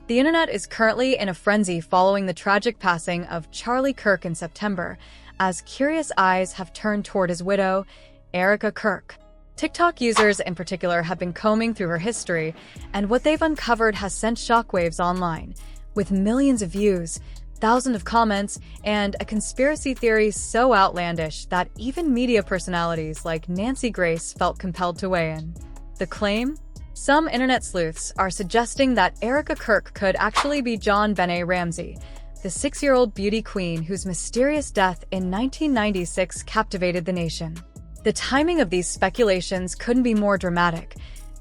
The internet is currently in a frenzy following the tragic passing of Charlie Kirk in September, as curious eyes have turned toward his widow, Erika Kirk. TikTok users in particular have been combing through her history, and what they've uncovered has sent shockwaves online, with millions of views, thousands of comments, and a conspiracy theory so outlandish that even media personalities like Nancy Grace felt compelled to weigh in. The claim? Some internet sleuths are suggesting that Erika Kirk could actually be JonBenét Ramsey, the 6-year-old beauty queen whose mysterious death in 1996 captivated the nation. The timing of these speculations couldn't be more dramatic.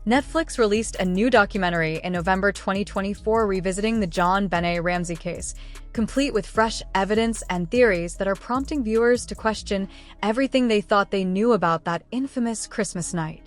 Netflix released a new documentary in November 2024 revisiting the JonBenét Ramsey case, complete with fresh evidence and theories that are prompting viewers to question everything they thought they knew about that infamous Christmas night.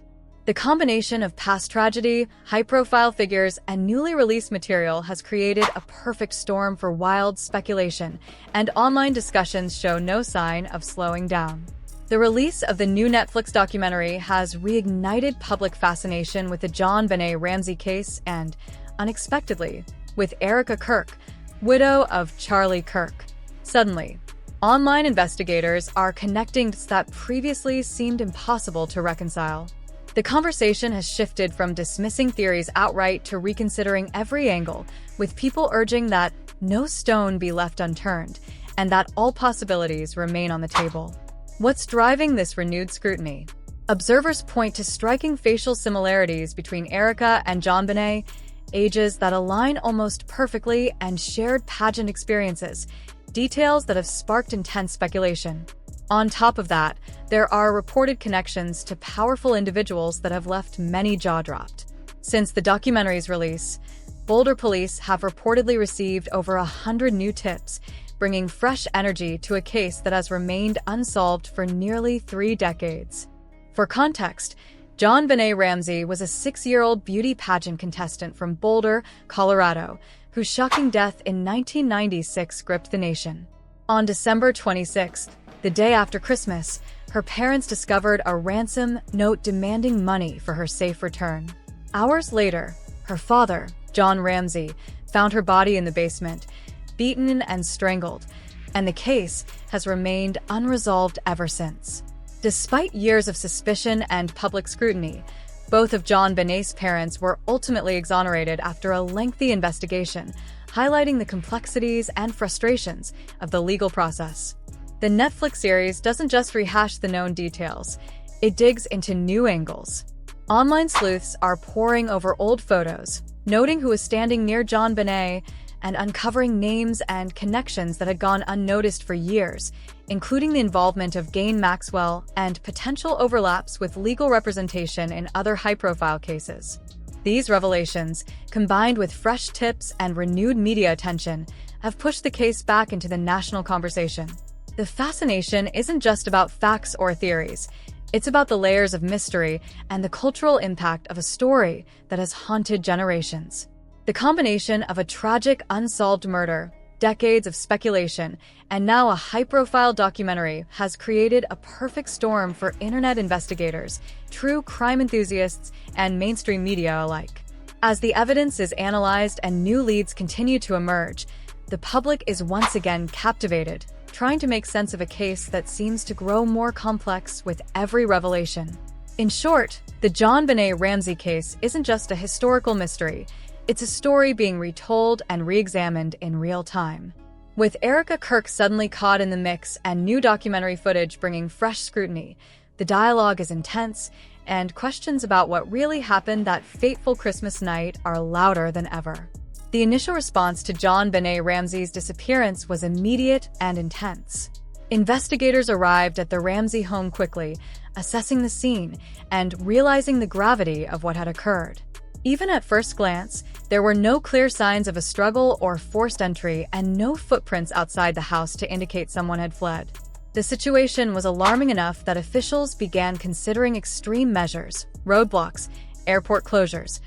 The combination of past tragedy, high-profile figures, and newly released material has created a perfect storm for wild speculation, and online discussions show no sign of slowing down. The release of the new Netflix documentary has reignited public fascination with the JonBenét Ramsey case and, unexpectedly, with Erika Kirk, widow of Charlie Kirk. Suddenly, online investigators are connecting dots that previously seemed impossible to reconcile. The conversation has shifted from dismissing theories outright to reconsidering every angle, with people urging that no stone be left unturned and that all possibilities remain on the table. What's driving this renewed scrutiny? Observers point to striking facial similarities between Erika and JonBenét, ages that align almost perfectly, and shared pageant experiences, details that have sparked intense speculation. On top of that, there are reported connections to powerful individuals that have left many jaw-dropped. Since the documentary's release, Boulder police have reportedly received over 100 new tips, bringing fresh energy to a case that has remained unsolved for nearly 3 decades. For context, JonBenét Ramsey was a 6-year-old beauty pageant contestant from Boulder, Colorado, whose shocking death in 1996 gripped the nation. On December 26th, the day after Christmas, her parents discovered a ransom note demanding money for her safe return. Hours later, her father, John Ramsey, found her body in the basement, beaten and strangled, and the case has remained unresolved ever since. Despite years of suspicion and public scrutiny, both of JonBenét's parents were ultimately exonerated after a lengthy investigation, highlighting the complexities and frustrations of the legal process. The Netflix series doesn't just rehash the known details, it digs into new angles. Online sleuths are poring over old photos, noting who was standing near JonBenét, and uncovering names and connections that had gone unnoticed for years, including the involvement of Ghislaine Maxwell and potential overlaps with legal representation in other high-profile cases. These revelations, combined with fresh tips and renewed media attention, have pushed the case back into the national conversation. The fascination isn't just about facts or theories. It's about the layers of mystery and the cultural impact of a story that has haunted generations. The combination of a tragic, unsolved murder, decades of speculation, and now a high-profile documentary has created a perfect storm for internet investigators, true crime enthusiasts, and mainstream media alike. As the evidence is analyzed and new leads continue to emerge, the public is once again captivated, trying to make sense of a case that seems to grow more complex with every revelation. In short, the JonBenét Ramsey case isn't just a historical mystery. It's a story being retold and re-examined in real time. With Erika Kirk suddenly caught in the mix and new documentary footage bringing fresh scrutiny, the dialogue is intense, and questions about what really happened that fateful Christmas night are louder than ever. The initial response to JonBenét Ramsey's disappearance was immediate and intense. Investigators arrived at the Ramsey home quickly, assessing the scene and realizing the gravity of what had occurred. Even at first glance, there were no clear signs of a struggle or forced entry and no footprints outside the house to indicate someone had fled. The situation was alarming enough that officials began considering extreme measures, roadblocks, airport closures,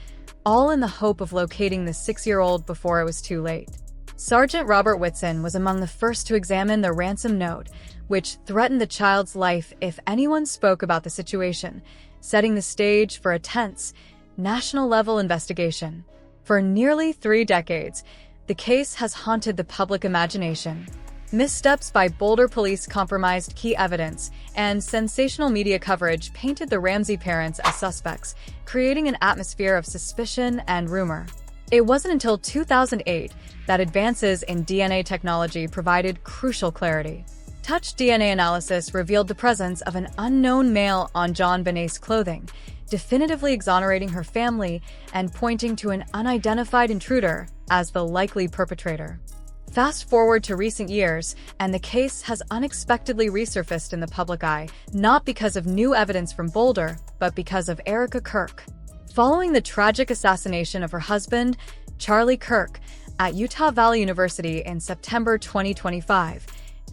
all in the hope of locating the 6-year-old before it was too late. Sergeant Robert Whitson was among the first to examine the ransom note, which threatened the child's life if anyone spoke about the situation, setting the stage for a tense, national-level investigation. For nearly 3 decades, the case has haunted the public imagination. Missteps by Boulder police compromised key evidence, and sensational media coverage painted the Ramsey parents as suspects, creating an atmosphere of suspicion and rumor. It wasn't until 2008 that advances in DNA technology provided crucial clarity. Touch DNA analysis revealed the presence of an unknown male on JonBenét's clothing, definitively exonerating her family and pointing to an unidentified intruder as the likely perpetrator. Fast forward to recent years, and the case has unexpectedly resurfaced in the public eye, not because of new evidence from Boulder, but because of Erika Kirk. Following the tragic assassination of her husband, Charlie Kirk, at Utah Valley University in September 2025,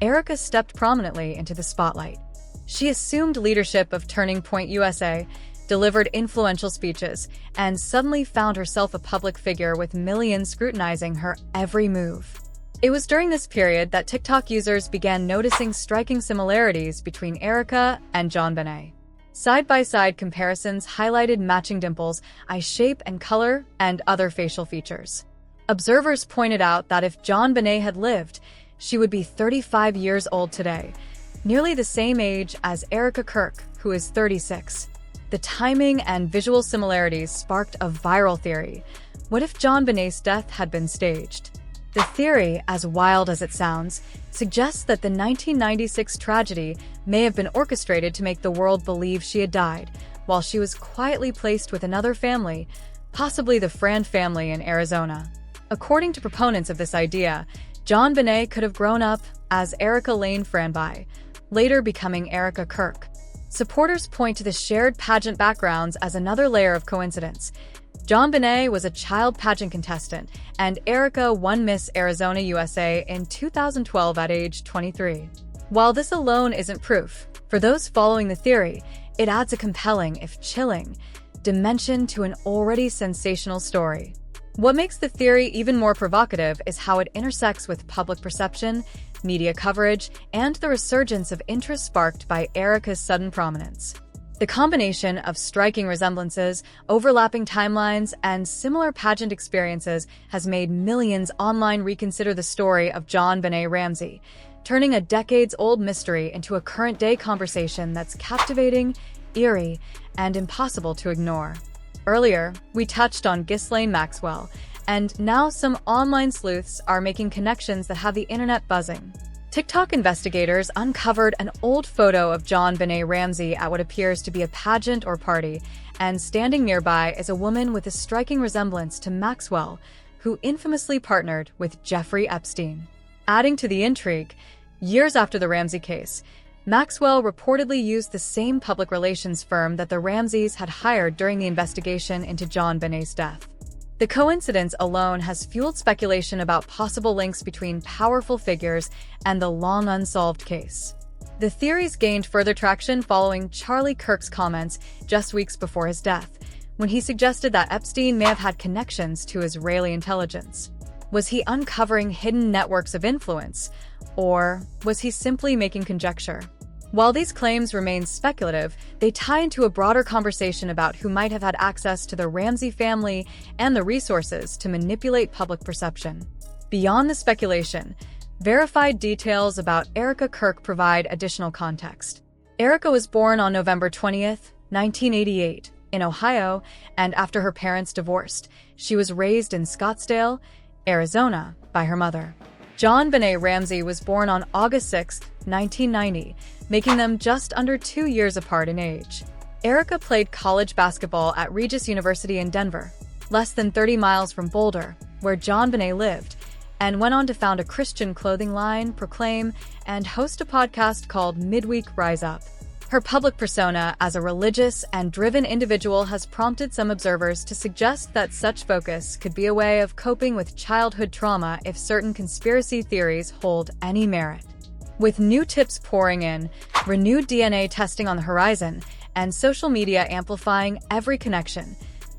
Erika stepped prominently into the spotlight. She assumed leadership of Turning Point USA, delivered influential speeches, and suddenly found herself a public figure with millions scrutinizing her every move. It was during this period that TikTok users began noticing striking similarities between Erika and JonBenét. Side-by-side comparisons highlighted matching dimples, eye shape and color, and other facial features. Observers pointed out that if JonBenét had lived, she would be 35 years old today, nearly the same age as Erika Kirk, who is 36. The timing and visual similarities sparked a viral theory. What if JonBenét's death had been staged? The theory, as wild as it sounds, suggests that the 1996 tragedy may have been orchestrated to make the world believe she had died, while she was quietly placed with another family, possibly the Frand family in Arizona. According to proponents of this idea, JonBenét could have grown up as Erika Lane Franby, later becoming Erika Kirk. Supporters point to the shared pageant backgrounds as another layer of coincidence. JonBenét was a child pageant contestant, and Erika won Miss Arizona USA in 2012 at age 23. While this alone isn't proof, for those following the theory, it adds a compelling, if chilling, dimension to an already sensational story. What makes the theory even more provocative is how it intersects with public perception, media coverage, and the resurgence of interest sparked by Erika's sudden prominence. The combination of striking resemblances, overlapping timelines, and similar pageant experiences has made millions online reconsider the story of JonBenét Ramsey, turning a decades-old mystery into a current-day conversation that's captivating, eerie, and impossible to ignore. Earlier, we touched on Ghislaine Maxwell, and now some online sleuths are making connections that have the internet buzzing. TikTok investigators uncovered an old photo of JonBenét Ramsey at what appears to be a pageant or party, and standing nearby is a woman with a striking resemblance to Maxwell, who infamously partnered with Jeffrey Epstein. Adding to the intrigue, years after the Ramsey case, Maxwell reportedly used the same public relations firm that the Ramseys had hired during the investigation into JonBenét's death. The coincidence alone has fueled speculation about possible links between powerful figures and the long unsolved case. The theories gained further traction following Charlie Kirk's comments just weeks before his death, when he suggested that Epstein may have had connections to Israeli intelligence. Was he uncovering hidden networks of influence, or was he simply making conjecture? While these claims remain speculative, they tie into a broader conversation about who might have had access to the Ramsey family and the resources to manipulate public perception. Beyond the speculation, verified details about Erika Kirk provide additional context. Erika was born on November 20th, 1988, in Ohio, and after her parents divorced, she was raised in Scottsdale, Arizona, by her mother. JonBenét Ramsey was born on August 6, 1990, making them just under 2 years apart in age. Erika played college basketball at Regis University in Denver, less than 30 miles from Boulder, where JonBenét lived, and went on to found a Christian clothing line, Proclaim, and host a podcast called Midweek Rise Up. Her public persona as a religious and driven individual has prompted some observers to suggest that such focus could be a way of coping with childhood trauma if certain conspiracy theories hold any merit. With new tips pouring in, renewed DNA testing on the horizon, and social media amplifying every connection,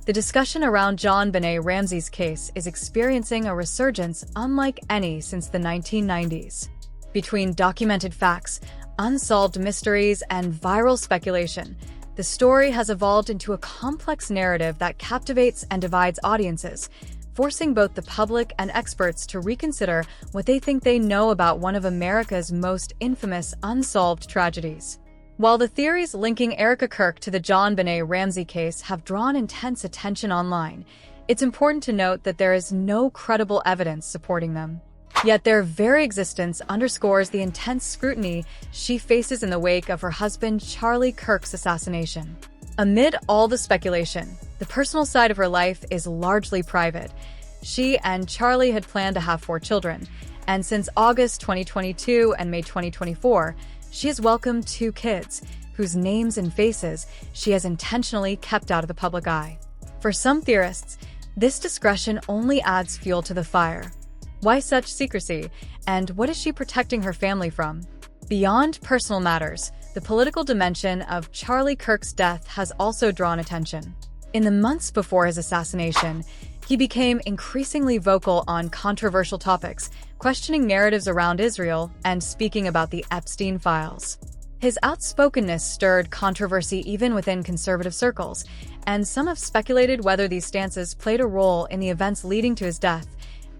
the discussion around JonBenét Ramsey's case is experiencing a resurgence unlike any since the 1990s. Between documented facts, unsolved mysteries, and viral speculation, the story has evolved into a complex narrative that captivates and divides audiences, forcing both the public and experts to reconsider what they think they know about one of America's most infamous unsolved tragedies. While the theories linking Erika Kirk to the JonBenét Ramsey case have drawn intense attention online, it's important to note that there is no credible evidence supporting them. Yet their very existence underscores the intense scrutiny she faces in the wake of her husband Charlie Kirk's assassination. Amid all the speculation, the personal side of her life is largely private. She and Charlie had planned to have 4 children, and since August 2022 and May 2024, she has welcomed 2 kids, whose names and faces she has intentionally kept out of the public eye. For some theorists, this discretion only adds fuel to the fire. Why such secrecy, and what is she protecting her family from? Beyond personal matters, the political dimension of Charlie Kirk's death has also drawn attention. In the months before his assassination, he became increasingly vocal on controversial topics, questioning narratives around Israel and speaking about the Epstein files. His outspokenness stirred controversy even within conservative circles, and some have speculated whether these stances played a role in the events leading to his death,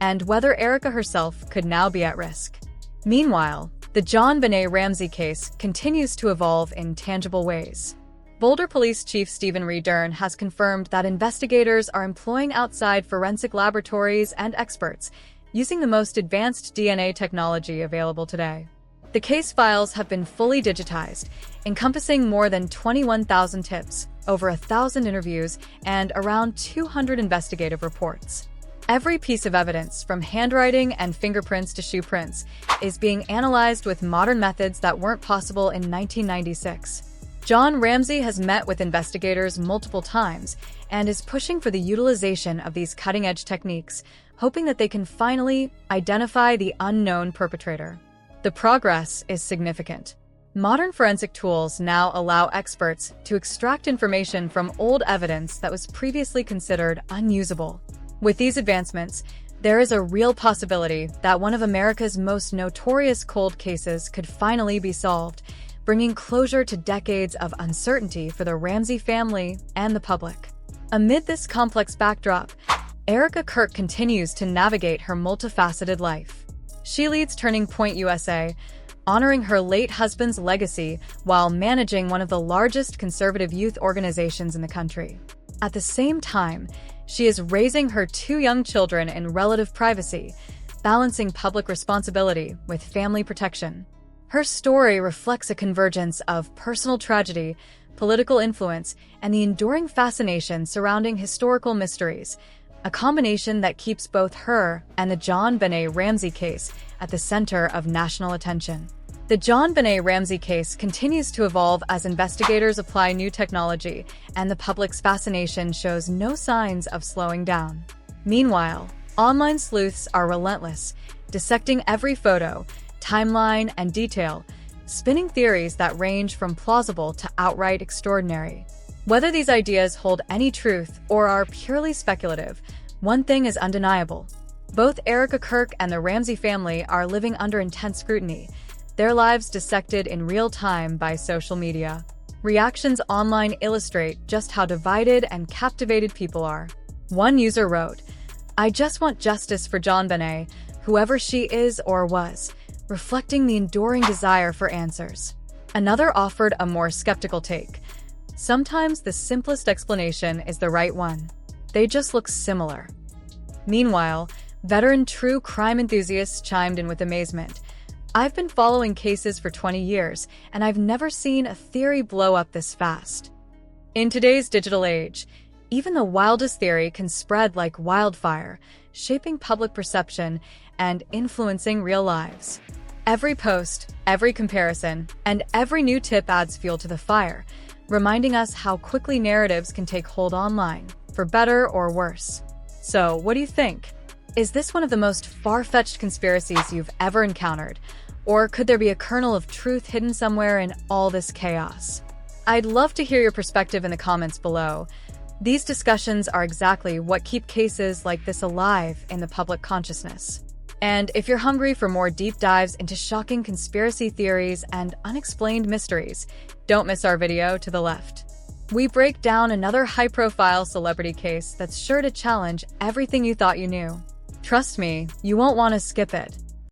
and whether Erika herself could now be at risk. Meanwhile, the JonBenét Ramsey case continues to evolve in tangible ways. Boulder Police Chief Stephen Dern has confirmed that investigators are employing outside forensic laboratories and experts, using the most advanced DNA technology available today. The case files have been fully digitized, encompassing more than 21,000 tips, over 1,000 interviews, and around 200 investigative reports. Every piece of evidence, from handwriting and fingerprints to shoe prints, is being analyzed with modern methods that weren't possible in 1996. John Ramsey has met with investigators multiple times and is pushing for the utilization of these cutting-edge techniques, hoping that they can finally identify the unknown perpetrator. The progress is significant. Modern forensic tools now allow experts to extract information from old evidence that was previously considered unusable. With these advancements, there is a real possibility that one of America's most notorious cold cases could finally be solved, bringing closure to decades of uncertainty for the Ramsey family and the public. Amid this complex backdrop, Erika Kirk continues to navigate her multifaceted life. She leads Turning Point USA, honoring her late husband's legacy while managing one of the largest conservative youth organizations in the country. At the same time, she is raising her 2 young children in relative privacy, balancing public responsibility with family protection. Her story reflects a convergence of personal tragedy, political influence, and the enduring fascination surrounding historical mysteries, a combination that keeps both her and the JonBenét Ramsey case at the center of national attention. The JonBenét Ramsey case continues to evolve as investigators apply new technology, and the public's fascination shows no signs of slowing down. Meanwhile, online sleuths are relentless, dissecting every photo, timeline, and detail, spinning theories that range from plausible to outright extraordinary. Whether these ideas hold any truth or are purely speculative, one thing is undeniable. Both Erika Kirk and the Ramsey family are living under intense scrutiny, their lives dissected in real time by social media. Reactions online illustrate just how divided and captivated people are. One user wrote, "I just want justice for JonBenét, whoever she is or was," reflecting the enduring desire for answers. Another offered a more skeptical take. "Sometimes the simplest explanation is the right one. They just look similar." Meanwhile, veteran true crime enthusiasts chimed in with amazement. "I've been following cases for 20 years, and I've never seen a theory blow up this fast." In today's digital age, even the wildest theory can spread like wildfire, shaping public perception and influencing real lives. Every post, every comparison, and every new tip adds fuel to the fire, reminding us how quickly narratives can take hold online, for better or worse. So, what do you think? Is this one of the most far-fetched conspiracies you've ever encountered? Or could there be a kernel of truth hidden somewhere in all this chaos? I'd love to hear your perspective in the comments below. These discussions are exactly what keep cases like this alive in the public consciousness. And if you're hungry for more deep dives into shocking conspiracy theories and unexplained mysteries, don't miss our video to the left. we break down another high-profile celebrity case that's sure to challenge everything you thought you knew. Trust me, you won't want to skip it.